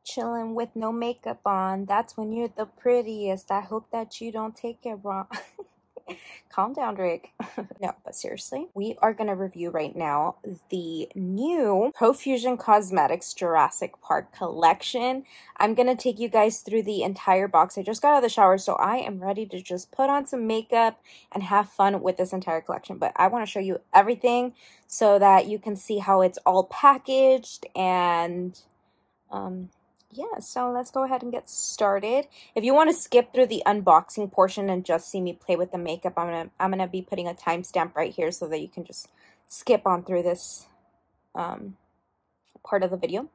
chilling with no makeup on. That's when you're the prettiest. I hope that you don't take it wrong. Calm down, Drake. No, but seriously, we are going to review right now the new Profusion Cosmetics Jurassic Park collection. I'm going to take you guys through the entire box. I just got out of the shower, so I am ready to just put on some makeup and have fun with this entire collection. But I want to show you everything so that you can see how it's all packaged and yeah, so let's go ahead and get started. If you want to skip through the unboxing portion and just see me play with the makeup, I'm gonna be putting a timestamp right here so that you can just skip on through this part of the video.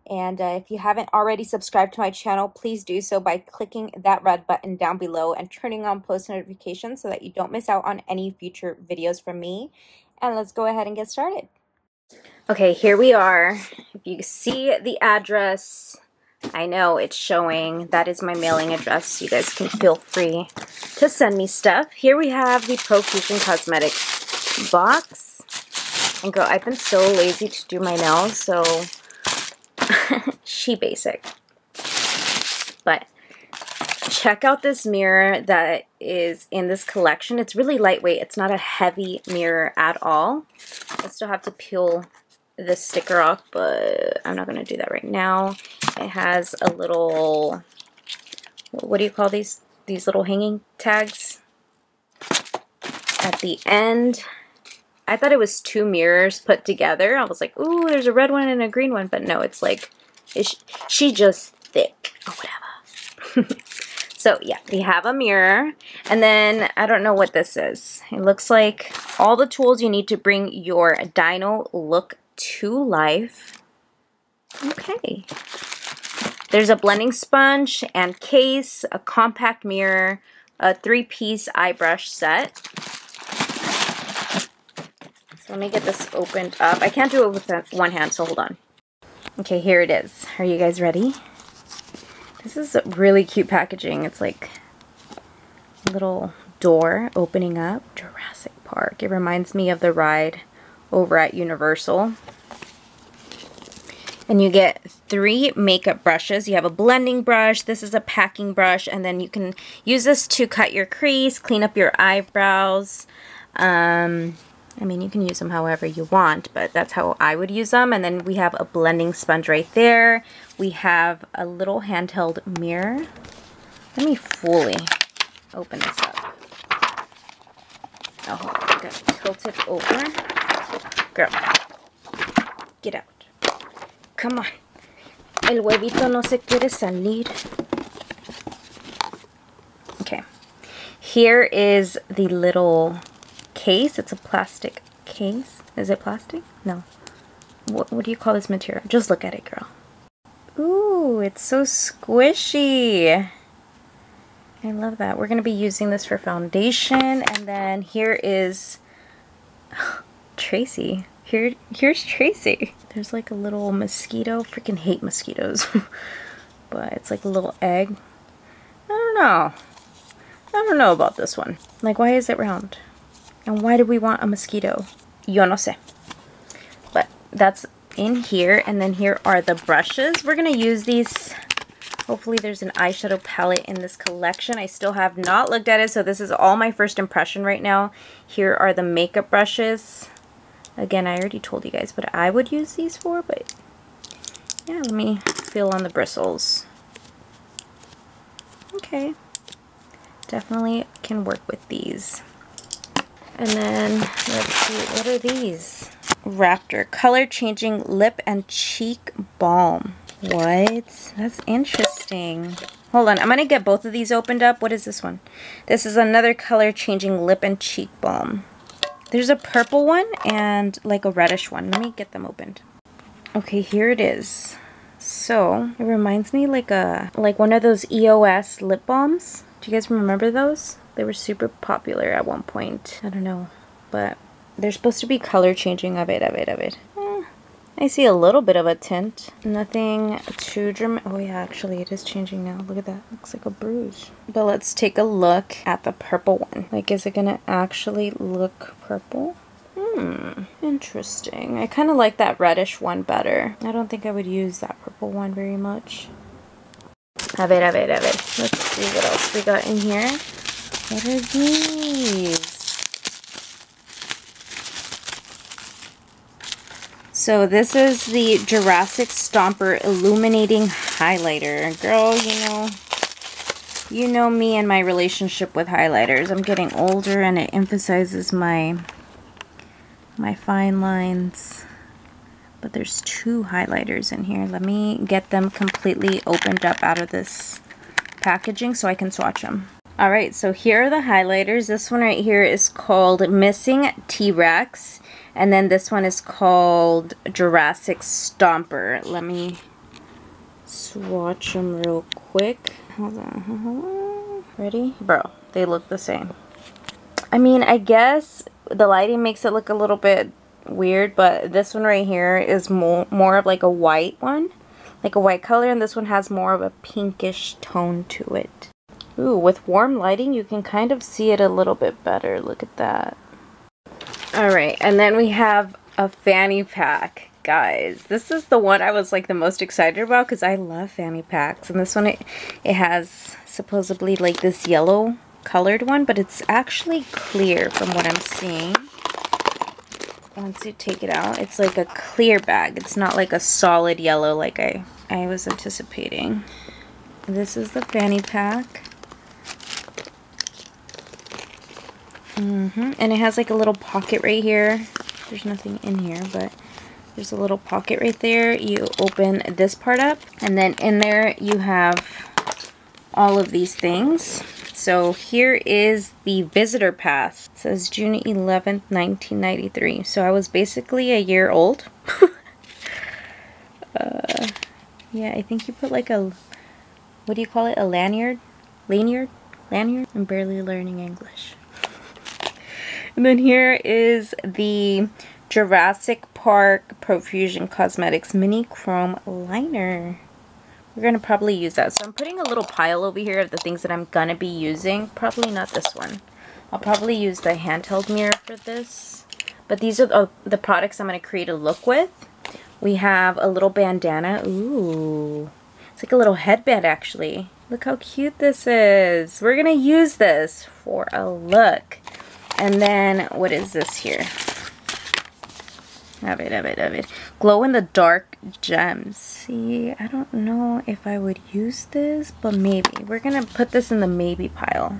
And if you haven't already subscribed to my channel, please do so by clicking that red button down below and turning on post notifications so that you don't miss out on any future videos from me. And let's go ahead and get started. Okay, here we are. If you see the address, I know it's showing. That is my mailing address. You guys can feel free to send me stuff. Here we have the Profusion Cosmetics box. And girl, I've been so lazy to do my nails, so she basic. But check out this mirror that is in this collection. It's really lightweight. It's not a heavy mirror at all. I still have to peel this sticker off, but I'm not going to do that right now. It has a little, what do you call these little hanging tags at the end. I thought it was two mirrors put together. I was like, ooh, there's a red one and a green one, but no, it's like, she just thick or whatever. So yeah, we have a mirror, and then I don't know what this is. It looks like all the tools you need to bring your dino look to life. Okay. There's a blending sponge and case, a compact mirror, a 3-piece eye brush set. So let me get this opened up. I can't do it with one hand, so hold on. Okay, here it is. Are you guys ready? This is really cute packaging. It's like a little door opening up. Jurassic Park. It reminds me of the ride over at Universal. And you get 3 makeup brushes. You have a blending brush, this is a packing brush, and then you can use this to cut your crease, clean up your eyebrows. I mean, you can use them however you want, but that's how I would use them. And then we have a blending sponge right there. We have a little handheld mirror. Let me fully open this up. Oh, hold on. I'm going to tilt it over. Girl, get out. Come on. El huevito no se quiere salir. Okay. Here is the little case. It's a plastic case. Is it plastic? No. What do you call this material? Just look at it, girl. Ooh, it's so squishy. I love that. We're going to be using this for foundation. And then here is Tracey. Here's Tracey. There's like a little mosquito. Freaking hate mosquitoes. But it's like a little egg. I don't know about this one. Like, why is it round? And why do we want a mosquito? Yo no sé. But that's in here. And then here are the brushes. We're going to use these. Hopefully there's an eyeshadow palette in this collection. I still have not looked at it, so this is all my first impression right now. Here are the makeup brushes. Again, I already told you guys what I would use these for, but yeah, let me feel on the bristles. Okay. Definitely can work with these. And then, let's see, what are these? Raptor Color Changing Lip and Cheek Balm. What? That's interesting. Hold on, I'm going to get both of these opened up. What is this one? This is another Color Changing Lip and Cheek Balm. There's a purple one and like a reddish one. Let me get them opened. Okay, here it is. So, it reminds me like one of those EOS lip balms. Do you guys remember those? They were super popular at one point. I don't know, but they're supposed to be color changing a bit. I see a little bit of a tint. Nothing too dramatic. Oh yeah, actually it is changing now. Look at that. Looks like a bruise. But let's take a look at the purple one. Like, is it gonna actually look purple? Interesting. I kind of like that reddish one better. I don't think I would use that purple one very much. A ver. Let's see what else we got in here. What are these? So this is the Jurassic Stomper Illuminating Highlighter. Girl, you know me and my relationship with highlighters. I'm getting older and it emphasizes my fine lines. But there's 2 highlighters in here. Let me get them completely opened up out of this packaging so I can swatch them. Alright, so here are the highlighters. This one right here is called Missing T-Rex. And then this one is called Jurassic Stomper. Let me swatch them real quick. Hold on. Ready? Bro, they look the same. I mean, I guess the lighting makes it look a little bit weird, but this one right here is more of like a white one. Like a white color, and this one has more of a pinkish tone to it. Ooh, with warm lighting, you can kind of see it a little bit better. Look at that. Alright, and then we have a fanny pack. Guys, this is the one I was like the most excited about because I love fanny packs. And this one, it has supposedly like this yellow colored one, but it's actually clear from what I'm seeing. Once you take it out, it's like a clear bag. It's not like a solid yellow like I was anticipating. This is the fanny pack. And it has like a little pocket right here. There's nothing in here, but there's a little pocket right there. You open this part up, and then in there you have all of these things. So here is the visitor pass. It says June 11th, 1993. So I was basically a year old. Yeah, I think you put like a, what do you call it? A lanyard? Lanyard? Lanyard? I'm barely learning English. And then here is the Jurassic Park Profusion Cosmetics Mini Chrome Liner. We're going to probably use that. So I'm putting a little pile over here of the things that I'm going to be using. Probably not this one. I'll probably use the handheld mirror for this. But these are the products I'm going to create a look with. We have a little bandana. Ooh. It's like a little headband actually. Look how cute this is. We're going to use this for a look. And then, what is this here? Have it. Glow in the dark gems. See, I don't know if I would use this, but maybe. We're gonna put this in the maybe pile.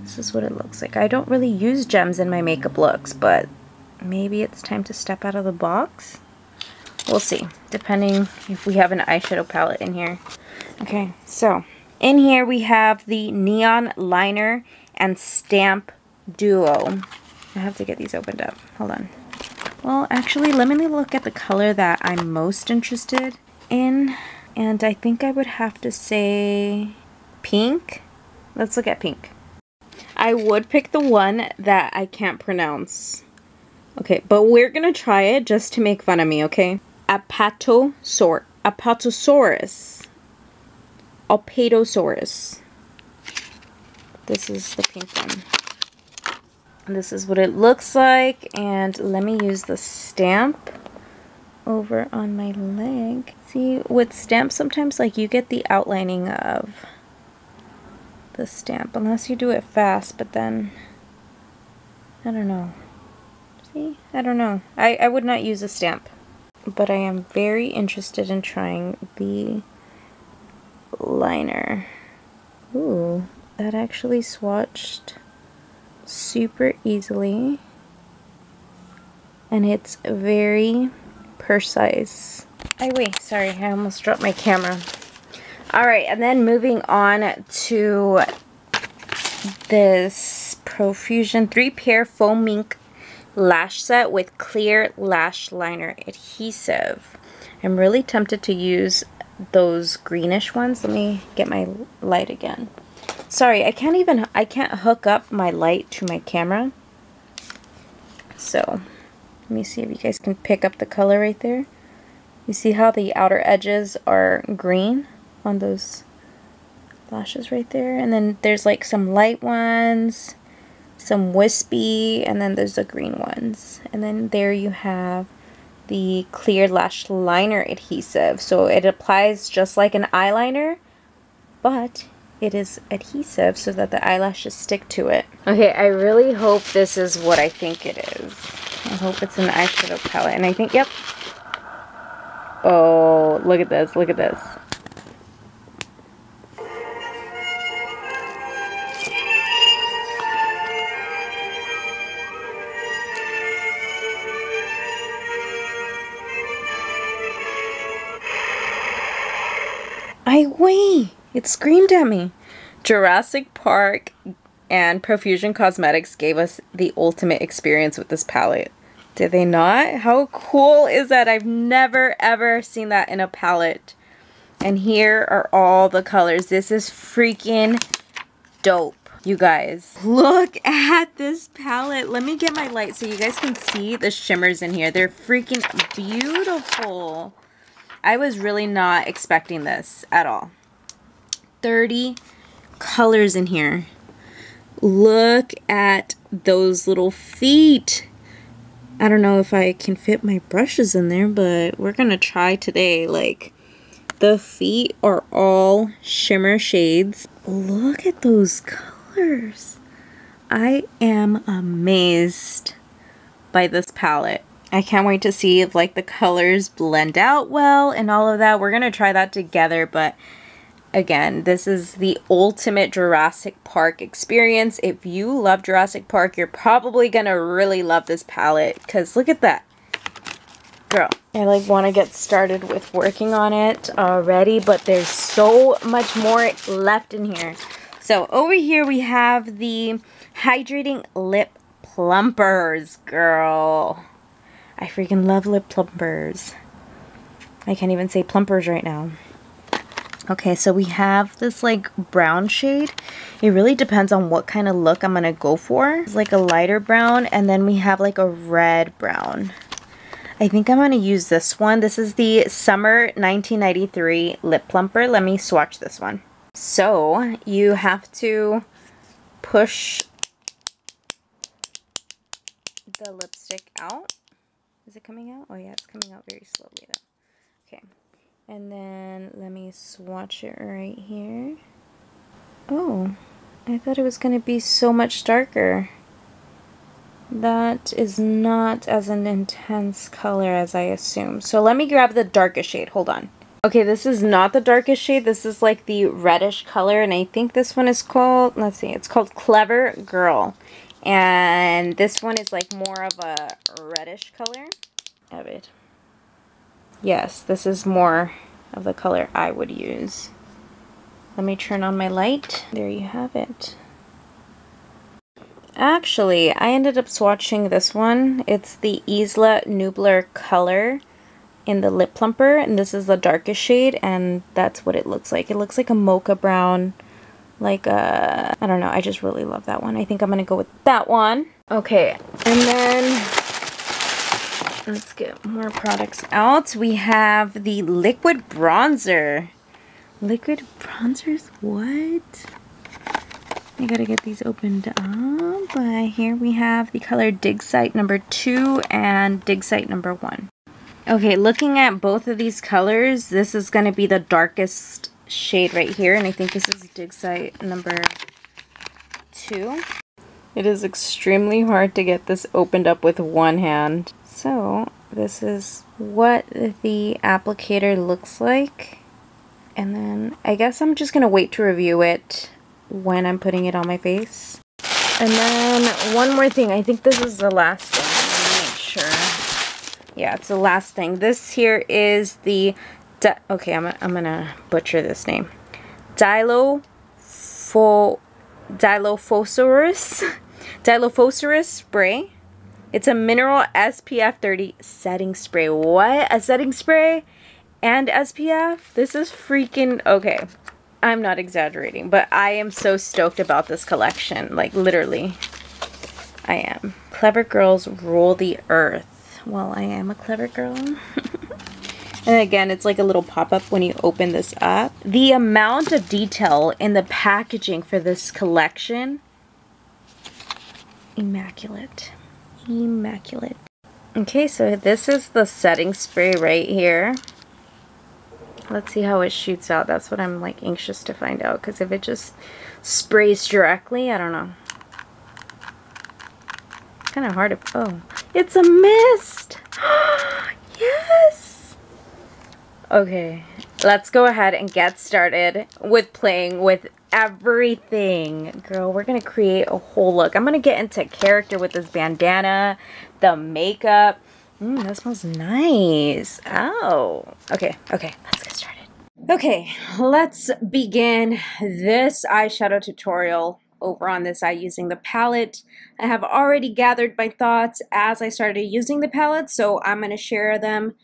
This is what it looks like. I don't really use gems in my makeup looks, but maybe it's time to step out of the box. We'll see, depending if we have an eyeshadow palette in here. Okay, so in here we have the Neon Liner and Stamp Duo. I have to get these opened up. Hold on. Well, actually, let me look at the color that I'm most interested in. And I think I would have to say pink. Let's look at pink. I would pick the one that I can't pronounce. Okay, but we're gonna try it just to make fun of me, okay? Apatosaurus. Apatosaurus. This is the pink one. This is what it looks like, and let me use the stamp over on my leg. See, with stamps sometimes like you get the outlining of the stamp, unless you do it fast, but then, I don't know. See, I don't know. I would not use a stamp, but I am very interested in trying the liner. Ooh, that actually swatched super easily, and it's very precise. Wait, sorry, I almost dropped my camera. Alright, and then moving on to this Profusion 3-pair foam mink lash set with clear lash liner adhesive. I'm really tempted to use those greenish ones. Let me get my light again. Sorry, I can't hook up my light to my camera. So, let me see if you guys can pick up the color right there. You see how the outer edges are green on those lashes right there? And then there's like some light ones, some wispy, and then there's the green ones. And then there you have the clear lash liner adhesive. So it applies just like an eyeliner, but it is adhesive so that the eyelashes stick to it. Okay, I really hope this is what I think it is. I hope it's an eyeshadow palette, and I think, yep. Oh, look at this, look at this. Wait, it screamed at me. Jurassic Park and Profusion Cosmetics gave us the ultimate experience with this palette. Did they not? How cool is that? I've never ever seen that in a palette. And here are all the colors. This is freaking dope. You guys, look at this palette. Let me get my light so you guys can see the shimmers in here. They're freaking beautiful. I was really not expecting this at all. 30 colors in here. Look at those little feet. I don't know if I can fit my brushes in there, but we're gonna try today. Like, the feet are all shimmer shades. Look at those colors. I am amazed by this palette. I can't wait to see if like the colors blend out well and all of that. We're gonna try that together, but again, this is the ultimate Jurassic Park experience. If you love Jurassic Park, you're probably gonna really love this palette, because look at that. Girl, I like want to get started with working on it already, but there's so much more left in here. So over here we have the Hydrating Lip Plumpers, girl. I freaking love lip plumpers. I can't even say plumpers right now. Okay, so we have this like brown shade. It really depends on what kind of look I'm gonna go for. It's like a lighter brown, and then we have like a red brown. I think I'm gonna use this one. This is the Summer 1993 Lip Plumper. Let me swatch this one. So you have to push the lipstick out. Is it coming out? Oh yeah, it's coming out very slowly though. Okay. And then let me swatch it right here. Oh, I thought it was going to be so much darker. That is not as an intense color as I assumed. So let me grab the darkest shade. Hold on. Okay, this is not the darkest shade. This is like the reddish color, and I think this one is called, let's see, it's called Clever Girl. And this one is like more of a reddish color. Avid. Yes, this is more of the color I would use. Let me turn on my light. There you have it. Actually, I ended up swatching this one. It's the Isla Nublar color in the lip plumper, and this is the darkest shade, and that's what it looks like. It looks like a mocha brown, like a, I don't know, I just really love that one. I think I'm gonna go with that one. Okay, and then let's get more products out. We have the liquid bronzer. Liquid bronzers? What? I gotta get these opened up. But here we have the color Dig Site number 2 and Dig Site number 1. Okay, looking at both of these colors, this is gonna be the darkest shade right here, and I think this is Dig Site number 2. It is extremely hard to get this opened up with one hand. So this is what the applicator looks like. And then I guess I'm just gonna wait to review it when I'm putting it on my face. And then one more thing, I think this is the last thing. Let me make sure. Yeah, it's the last thing. This here is the, okay, I'm gonna butcher this name. Dilophosaurus spray. It's a mineral SPF 30 setting spray. What? A setting spray and SPF? This is freaking, okay. I'm not exaggerating, but I am so stoked about this collection. Like, literally, I am. Clever girls rule the earth. Well, I am a clever girl. And again, it's like a little pop-up when you open this up. The amount of detail in the packaging for this collection immaculate. Immaculate. Okay, so this is the setting spray right here. Let's see how it shoots out. That's what I'm like anxious to find out, because if it just sprays directly, I don't know. It's kind of hard to, oh, it's a mist. Yes. Okay, let's go ahead and get started with playing with everything. Girl, we're gonna create a whole look. I'm gonna get into character with this bandana, the makeup. That smells nice. Oh, okay, let's get started. Okay, let's begin this eyeshadow tutorial over on this eye using the palette. I have already gathered my thoughts as I started using the palette, so I'm gonna share them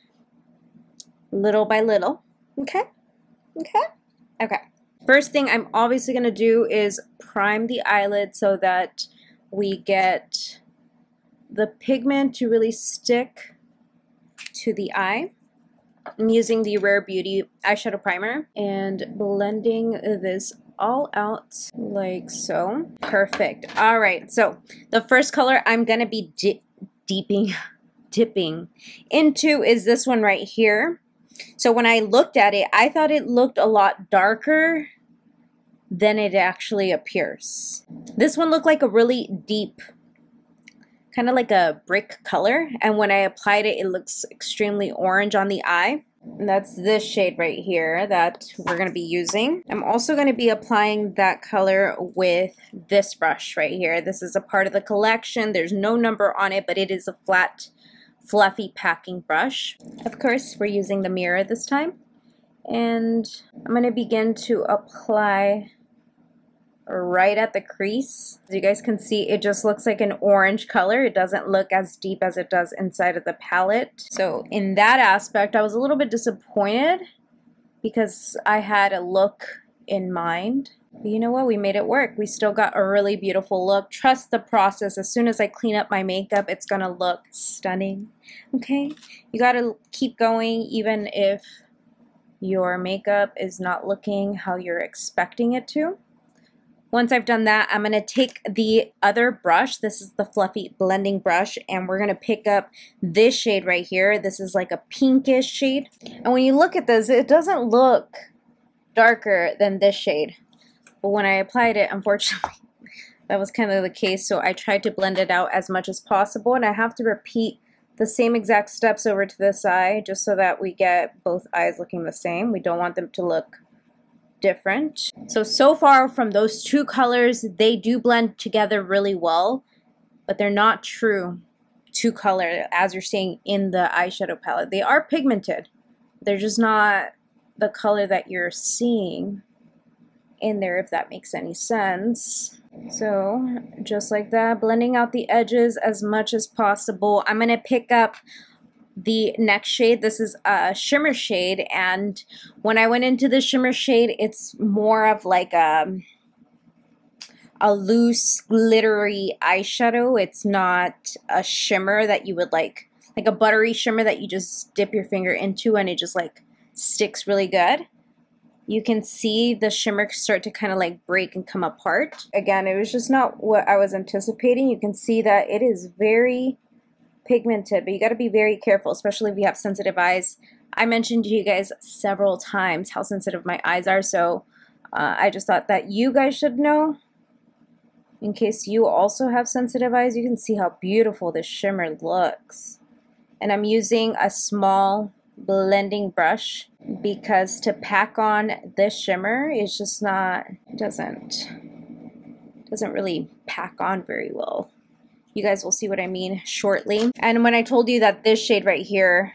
little by little. Okay. First thing I'm obviously going to do is prime the eyelid so that we get the pigment to really stick to the eye. I'm using the Rare Beauty eyeshadow primer and blending this all out like so. Perfect. All right, so the first color I'm going to be dipping into is this one right here. So when I looked at it, I thought it looked a lot darker than it actually appears. This one looked like a really deep, kind of like a brick color. And when I applied it, it looks extremely orange on the eye. And that's this shade right here that we're going to be using. I'm also going to be applying that color with this brush right here. This is a part of the collection. There's no number on it, but it is a flat, fluffy packing brush. Of course, we're using the mirror this time. And I'm going to begin to apply right at the crease. As you guys can see, it just looks like an orange color. It doesn't look as deep as it does inside of the palette. So in that aspect, I was a little bit disappointed because I had a look in mind. But you know what? We made it work. We still got a really beautiful look. Trust the process. As soon as I clean up my makeup, it's gonna look stunning. Okay? You gotta keep going even if your makeup is not looking how you're expecting it to. Once I've done that, I'm gonna take the other brush. This is the fluffy blending brush, and we're gonna pick up this shade right here. This is like a pinkish shade. And when you look at this, it doesn't look darker than this shade. But when I applied it, unfortunately, that was kind of the case. So I tried to blend it out as much as possible. And I have to repeat the same exact steps over to this eye just so that we get both eyes looking the same. We don't want them to look different. So far from those two colors, they do blend together really well. But they're not true two color as you're seeing in the eyeshadow palette. They are pigmented. They're just not the color that you're seeing in there, if that makes any sense. So just like that, blending out the edges as much as possible. I'm gonna pick up the next shade. This is a shimmer shade, and when I went into the shimmer shade, it's more of like a loose glittery eyeshadow. It's not a shimmer that you would like a buttery shimmer that you just dip your finger into and it just like sticks really good. You can see the shimmer start to kind of like break and come apart. Again, it was just not what I was anticipating. You can see that it is very pigmented, but you got to be very careful, especially if you have sensitive eyes. I mentioned to you guys several times how sensitive my eyes are, so I just thought that you guys should know. In case you also have sensitive eyes, you can see how beautiful this shimmer looks. And I'm using a small blending brush because to pack on this shimmer is just not, doesn't really pack on very well. You guys will see what I mean shortly. And when I told you that this shade right here,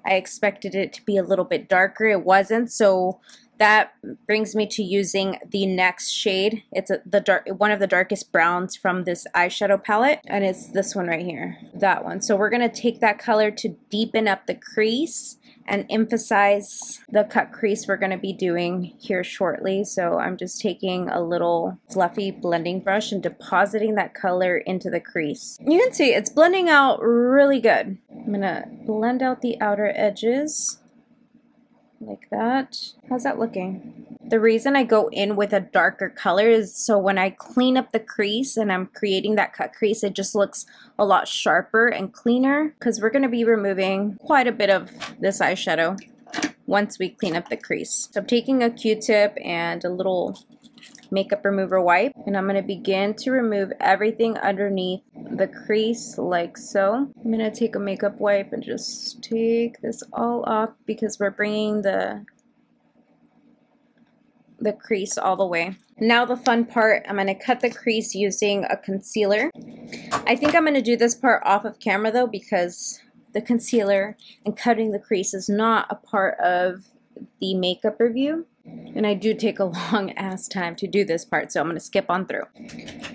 I expected it to be a little bit darker, it wasn't. So that brings me to using the next shade. It's one of the darkest browns from this eyeshadow palette, and it's this one right here, that one. So we're gonna take that color to deepen up the crease and emphasize the cut crease we're gonna be doing here shortly. So I'm just taking a little fluffy blending brush and depositing that color into the crease. You can see it's blending out really good. I'm gonna blend out the outer edges like that. How's that looking? The reason I go in with a darker color is so when I clean up the crease and I'm creating that cut crease, it just looks a lot sharper and cleaner, because we're going to be removing quite a bit of this eyeshadow once we clean up the crease. So I'm taking a Q-tip and a little makeup remover wipe, and I'm going to begin to remove everything underneath the crease like so. I'm going to take a makeup wipe and just take this all off because we're bringing the crease all the way. Now the fun part, I'm going to cut the crease using a concealer. I think I'm going to do this part off of camera though, because the concealer and cutting the crease is not a part of the makeup review. And I do take a long ass time to do this part, so I'm going to skip on through.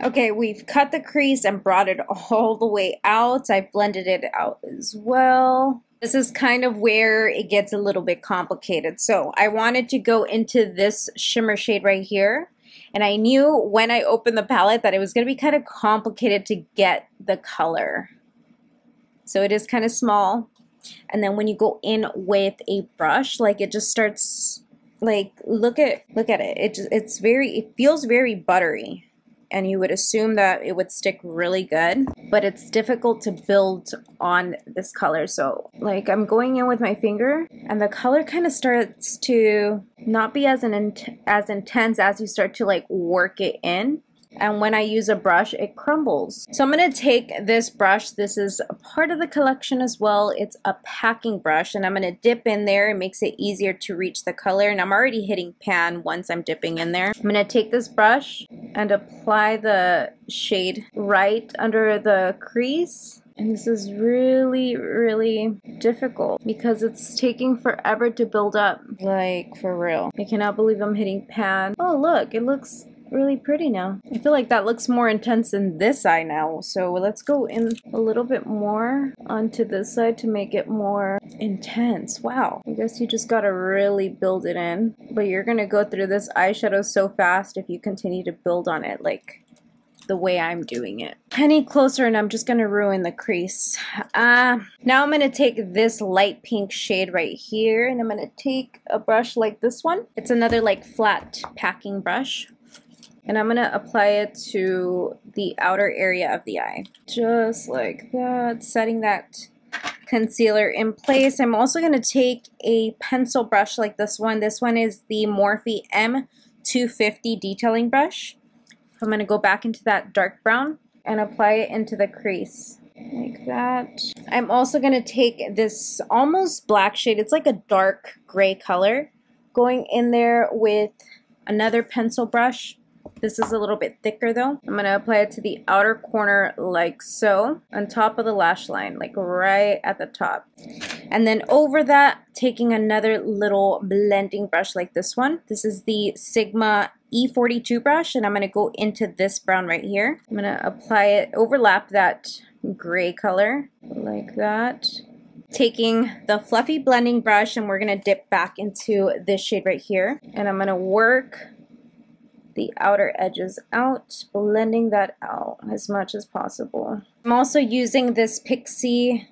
Okay, we've cut the crease and brought it all the way out. I've blended it out as well. This is kind of where it gets a little bit complicated. So I wanted to go into this shimmer shade right here. And I knew when I opened the palette that it was going to be kind of complicated to get the color. So it is kind of small. And then when you go in with a brush, like it just starts, like, look at it. It feels very buttery. And you would assume that it would stick really good, but it's difficult to build on this color. So like I'm going in with my finger and the color kind of starts to not be as intense as you start to like work it in. And when I use a brush, it crumbles. So I'm going to take this brush. This is a part of the collection as well. It's a packing brush, and I'm going to dip in there. It makes it easier to reach the color, and I'm already hitting pan once I'm dipping in there. I'm going to take this brush and apply the shade right under the crease. And this is really, really difficult because it's taking forever to build up. Like, for real. I cannot believe I'm hitting pan. Oh, look, it looks really pretty now. I feel like that looks more intense in this eye now. So let's go in a little bit more onto this side to make it more intense. Wow. I guess you just gotta really build it in. But you're gonna go through this eyeshadow so fast if you continue to build on it like the way I'm doing it. Any closer and I'm just gonna ruin the crease. Now I'm gonna take this light pink shade right here, and I'm gonna take a brush like this one. It's another like flat packing brush. And I'm going to apply it to the outer area of the eye. Just like that, setting that concealer in place. I'm also going to take a pencil brush like this one. This one is the Morphe M250 detailing brush. I'm going to go back into that dark brown and apply it into the crease. Like that. I'm also going to take this almost black shade. It's like a dark gray color. Going in there with another pencil brush. This is a little bit thicker though. I'm going to apply it to the outer corner like so, on top of the lash line, like right at the top. And then over that, taking another little blending brush like this one. This is the Sigma E42 brush, and I'm going to go into this brown right here. I'm going to apply it, overlap that gray color like that. Taking the fluffy blending brush, and we're going to dip back into this shade right here. And I'm going to work the outer edges out, blending that out as much as possible. I'm also using this Pixie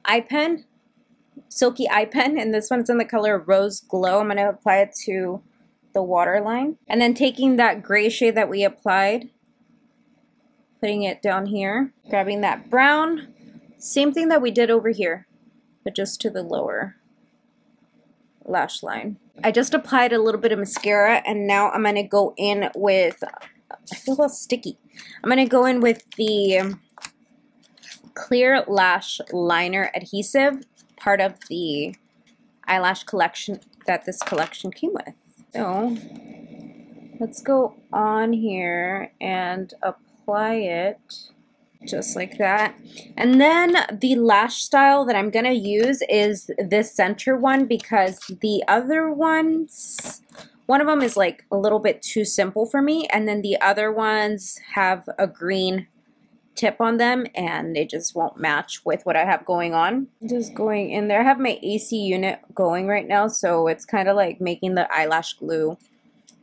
eye pen, silky eye pen, and this one's in the color Rose Glow. I'm going to apply it to the waterline, and then taking that gray shade that we applied, putting it down here, grabbing that brown, same thing that we did over here, but just to the lower lash line. I just applied a little bit of mascara, and now I'm going to go in with, I feel a little sticky. I'm going to go in with the clear lash liner adhesive, part of the eyelash collection that this collection came with. So let's go on here and apply it. Just like that. And then the lash style that I'm going to use is this center one, because the other ones, one of them is like a little bit too simple for me, and then the other ones have a green tip on them and they just won't match with what I have going on. Just going in there. I have my AC unit going right now, so it's kind of like making the eyelash glue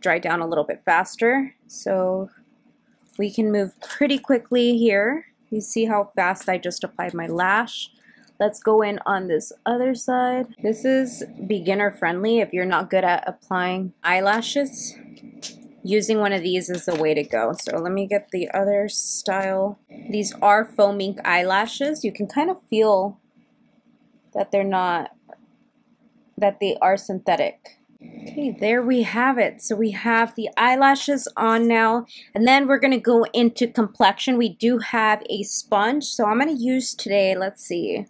dry down a little bit faster. So we can move pretty quickly here. You see how fast I just applied my lash. Let's go in on this other side. This is beginner friendly. If you're not good at applying eyelashes, using one of these is the way to go. So let me get the other style. These are foam ink eyelashes. You can kind of feel that they're not, that they are synthetic. Okay, there we have it. So we have the eyelashes on now, and then we're going to go into complexion. We do have a sponge, so I'm going to use today, let's see,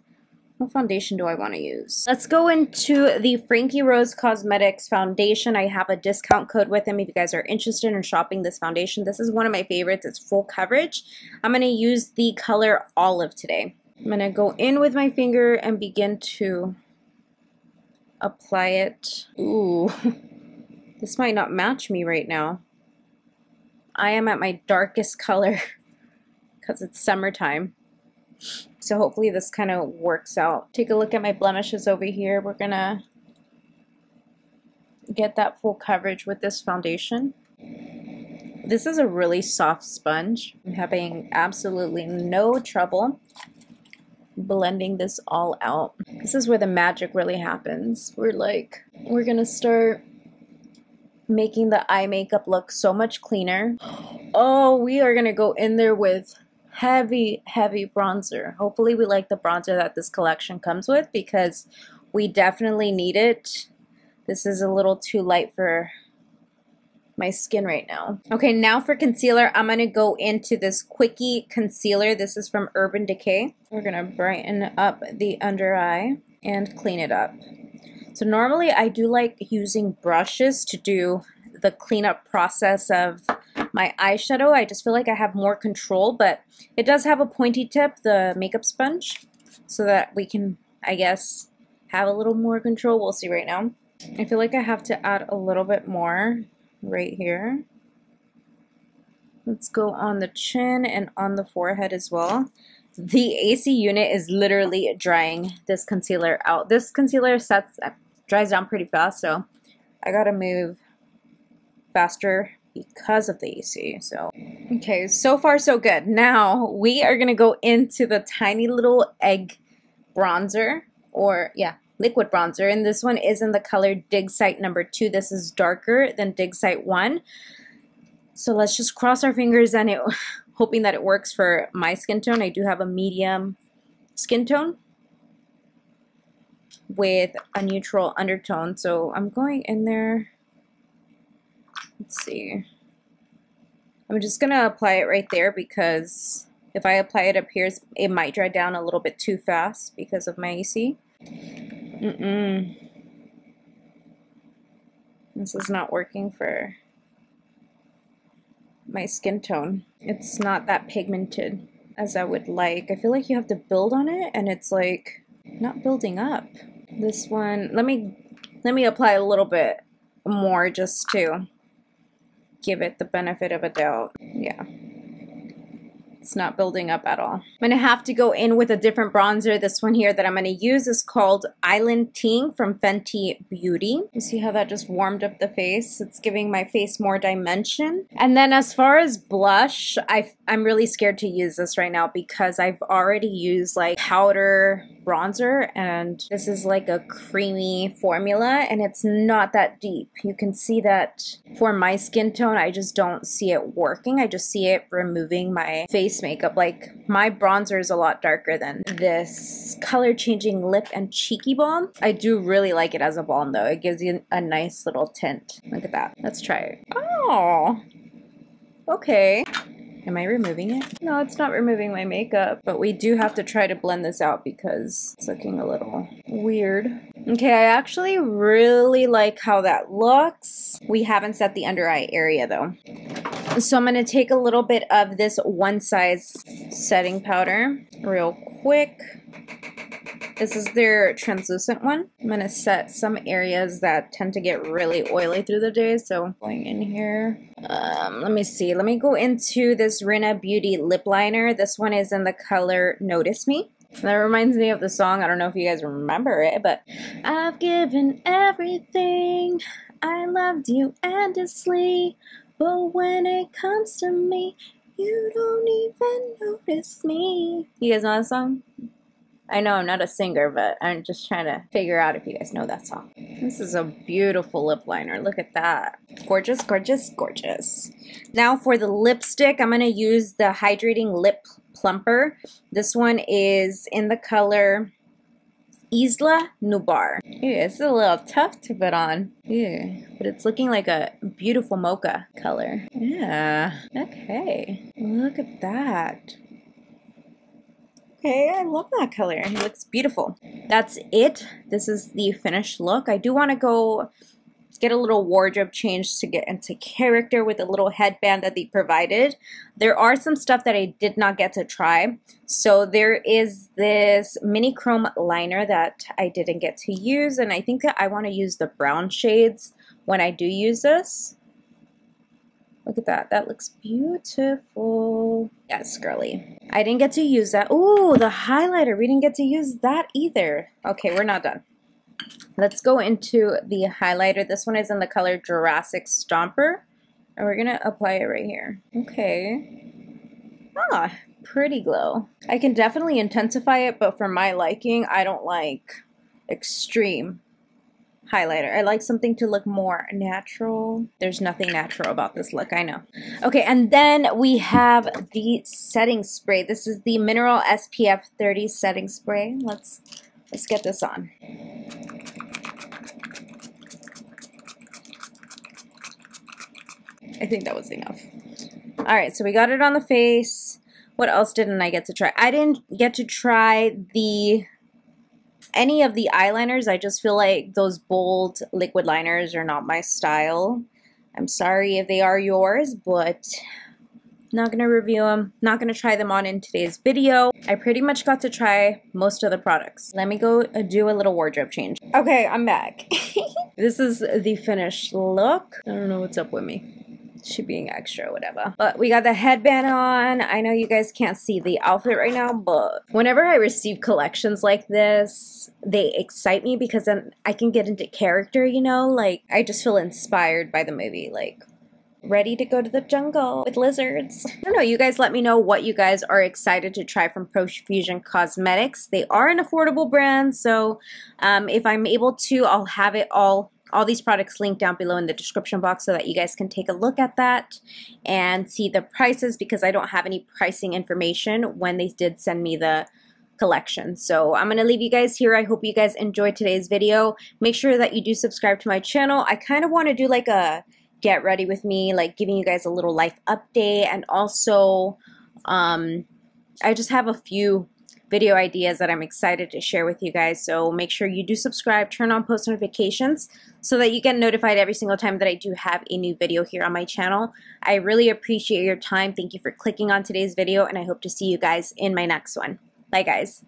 what foundation do I want to use? Let's go into the Frankie Rose Cosmetics foundation. I have a discount code with them if you guys are interested in shopping this foundation. This is one of my favorites. It's full coverage. I'm going to use the color Olive today. I'm going to go in with my finger and begin to apply it. Ooh, this might not match me right now. I am at my darkest color because it's summertime. So hopefully this kind of works out. Take a look at my blemishes over here. We're gonna get that full coverage with this foundation. This is a really soft sponge. I'm having absolutely no trouble blending this all out. This is where the magic really happens. We're gonna start making the eye makeup look so much cleaner. Oh, we are gonna go in there with heavy bronzer. Hopefully we like the bronzer that this collection comes with, because we definitely need it. This is a little too light for my skin right now. Okay, now for concealer, I'm gonna go into this Quickie concealer. This is from Urban Decay. We're gonna brighten up the under eye and clean it up. So normally I do like using brushes to do the cleanup process of my eyeshadow. I just feel like I have more control, but it does have a pointy tip, the makeup sponge, so that we can, I guess, have a little more control. We'll see right now. I feel like I have to add a little bit more right here. Let's go on the chin and on the forehead as well. The AC unit is literally drying this concealer out. This concealer dries down pretty fast, so I gotta move faster because of the AC. So okay, so far so good. Now we are gonna go into the tiny little egg bronzer, or yeah, liquid bronzer, and this one is in the color Dig Site number 2. This is darker than Dig Site 1. So let's just cross our fingers and hoping that it works for my skin tone. I do have a medium skin tone with a neutral undertone, so I'm going in there. Let's see. I'm just gonna apply it right there, because if I apply it up here, it might dry down a little bit too fast because of my AC. This is not working for my skin tone. It's not that pigmented as I would like. I feel like you have to build on it, and it's like not building up. This one, let me apply a little bit more just to give it the benefit of a doubt. Yeah. It's not building up at all. I'm gonna have to go in with a different bronzer. This one here that I'm gonna use is called Island Ting from Fenty Beauty. You see how that just warmed up the face? It's giving my face more dimension. And then as far as blush, I'm really scared to use this right now because I've already used like powder bronzer, and this is like a creamy formula, and it's not that deep. You can see that for my skin tone, I just don't see it working. I just see it removing my face makeup. Like, my bronzer is a lot darker than this color changing lip and cheeky balm. I do really like it as a balm though. It gives you a nice little tint. Look at that. Let's try it. Oh, okay. Am I removing it? No, it's not removing my makeup, but we do have to try to blend this out because it's looking a little weird. Okay, I actually really like how that looks. We haven't set the under eye area though. So I'm gonna take a little bit of this One Size setting powder real quick. This is their translucent one. I'm gonna set some areas that tend to get really oily through the day. So going in here, let me see. Let me go into this Rinna Beauty lip liner. This one is in the color Notice Me. That reminds me of the song. I don't know if you guys remember it, but I've given everything. I loved you endlessly, but when it comes to me, you don't even notice me. You guys know that song? I know I'm not a singer, but I'm just trying to figure out if you guys know that song. This is a beautiful lip liner. Look at that. Gorgeous, gorgeous, gorgeous. Now for the lipstick, I'm going to use the Hydrating Lip Plumper. This one is in the color Isla Nubar. Yeah, it's a little tough to put on. Yeah, but it's looking like a beautiful mocha color. Yeah, okay. Look at that. Okay, I love that color. It looks beautiful. That's it. This is the finished look. I do want to go get a little wardrobe change to get into character with a little headband that they provided. There are some stuff that I did not get to try. So there is this mini chrome liner that I didn't get to use, and I think that I want to use the brown shades when I do use this. Look at that. That looks beautiful. Yes, girly. I didn't get to use that. Ooh, the highlighter. We didn't get to use that either. Okay, we're not done. Let's go into the highlighter. This one is in the color Jurassic Stomper. And we're going to apply it right here. Okay. Ah, pretty glow. I can definitely intensify it, but for my liking, I don't like extreme highlighter. I like something to look more natural. There's nothing natural about this look, I know. Okay, and then we have the setting spray. This is the Mineral SPF 30 setting spray. Let's get this on. I think that was enough. All right, so we got it on the face. What else didn't I get to try? I didn't get to try any of the eyeliners. I just feel like those bold liquid liners are not my style. I'm sorry if they are yours, but not going to review them. Not going to try them on in today's video. I pretty much got to try most of the products. Let me go do a little wardrobe change. Okay, I'm back. This is the finished look. I don't know what's up with me. She being extra or whatever. But we got the headband on. I know you guys can't see the outfit right now, but whenever I receive collections like this, they excite me because then I can get into character, you know? Like, I just feel inspired by the movie. Like, ready to go to the jungle with lizards. I don't know, you guys let me know what you guys are excited to try from Profusion Cosmetics. They are an affordable brand, so if I'm able to, I'll have it all these products linked down below in the description box so that you guys can take a look at that and see the prices, because I don't have any pricing information when they did send me the collection. So I'm going to leave you guys here. I hope you guys enjoyed today's video. Make sure that you do subscribe to my channel. I kind of want to do like a get ready with me, like giving you guys a little life update, and also I just have a few video ideas that I'm excited to share with you guys. So make sure you do subscribe, turn on post notifications so that you get notified every single time that I do have a new video here on my channel. I really appreciate your time. Thank you for clicking on today's video, and I hope to see you guys in my next one. Bye guys.